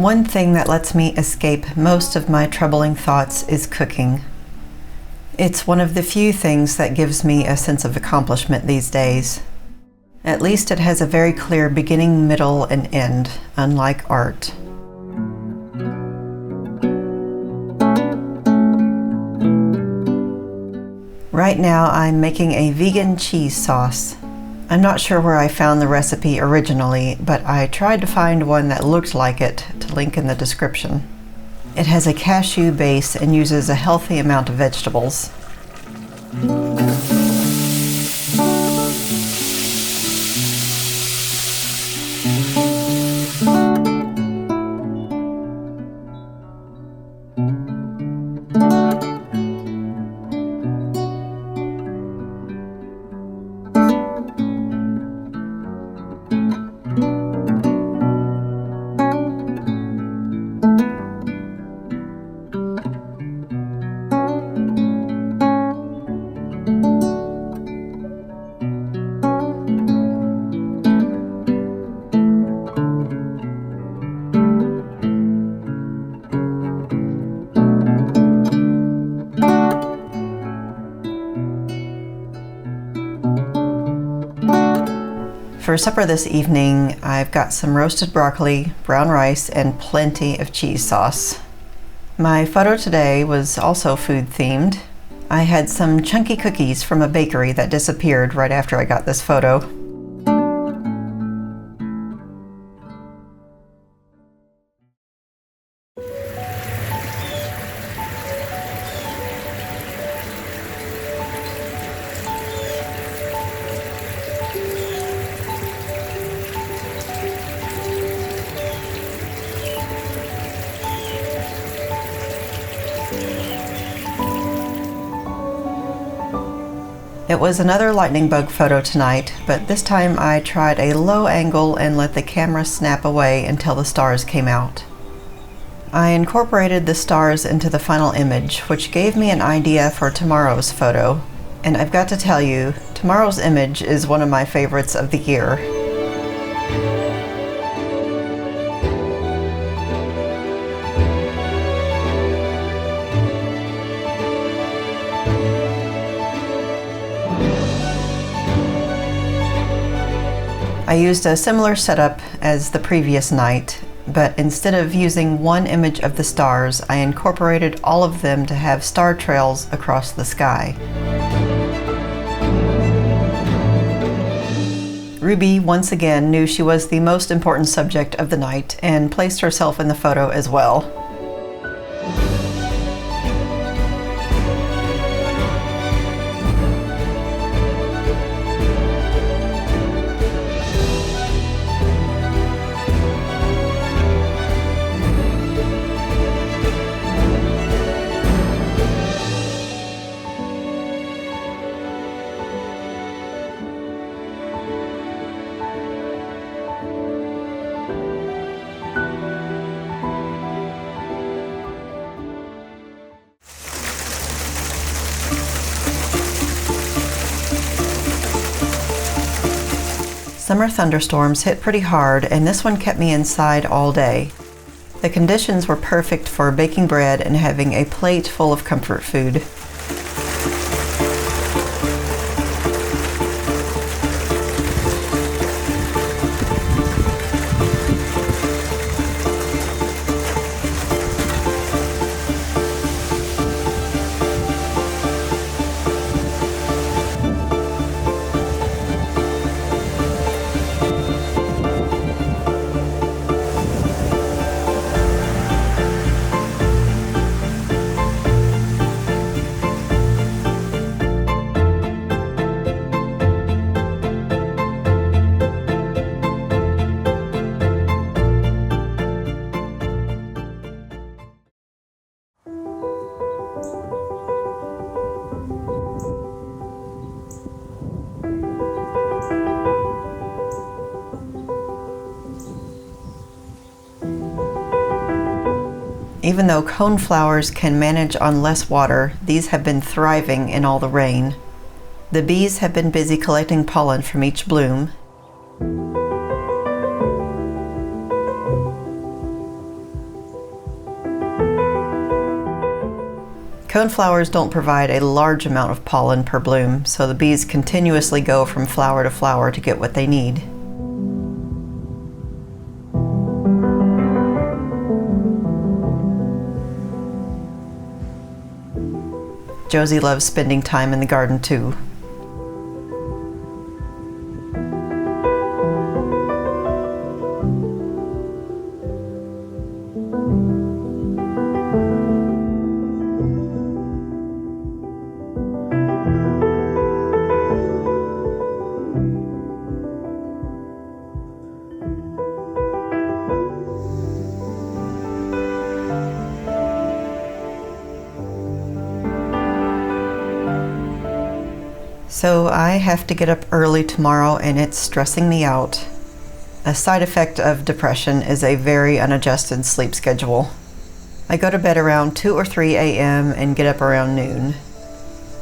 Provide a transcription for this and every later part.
One thing that lets me escape most of my troubling thoughts is cooking. It's one of the few things that gives me a sense of accomplishment these days. At least it has a very clear beginning, middle, and end, unlike art. Right now I'm making a vegan cheese sauce. I'm not sure where I found the recipe originally, but I tried to find one that looked like it to link in the description. It has a cashew base and uses a healthy amount of vegetables. For supper this evening, I've got some roasted broccoli, brown rice, and plenty of cheese sauce. My photo today was also food themed. I had some chunky cookies from a bakery that disappeared right after I got this photo. It was another lightning bug photo tonight, but this time I tried a low angle and let the camera snap away until the stars came out. I incorporated the stars into the final image, which gave me an idea for tomorrow's photo. And I've got to tell you, tomorrow's image is one of my favorites of the year. I used a similar setup as the previous night, but instead of using one image of the stars, I incorporated all of them to have star trails across the sky. Ruby once again knew she was the most important subject of the night and placed herself in the photo as well. Summer thunderstorms hit pretty hard, and this one kept me inside all day. The conditions were perfect for baking bread and having a plate full of comfort food. Even though coneflowers can manage on less water, these have been thriving in all the rain. The bees have been busy collecting pollen from each bloom. Coneflowers don't provide a large amount of pollen per bloom, so the bees continuously go from flower to flower to get what they need. Josie loves spending time in the garden too. So I have to get up early tomorrow and it's stressing me out. A side effect of depression is a very unadjusted sleep schedule. I go to bed around 2 or 3 a.m. and get up around noon.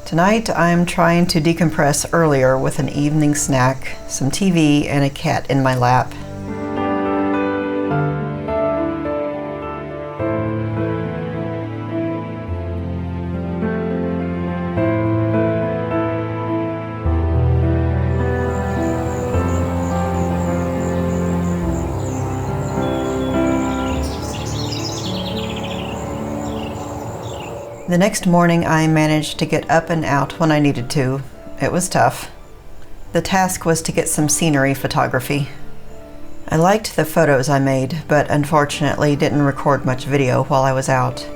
Tonight I'm trying to decompress earlier with an evening snack, some TV, and a cat in my lap. The next morning I managed to get up and out when I needed to. It was tough. The task was to get some scenery photography. I liked the photos I made, but unfortunately didn't record much video while I was out.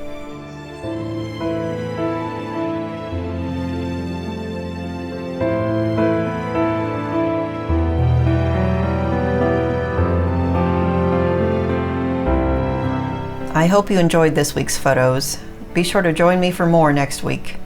I hope you enjoyed this week's photos. Be sure to join me for more next week.